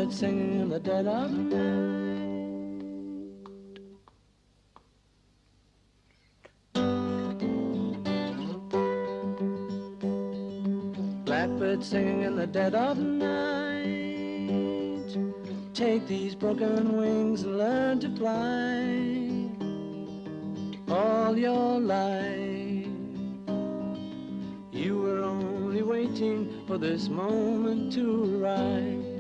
Blackbird singing in the dead of night. Blackbird singing in the dead of night. Take these broken wings and learn to fly. All your life you were only waiting for this moment to arrive.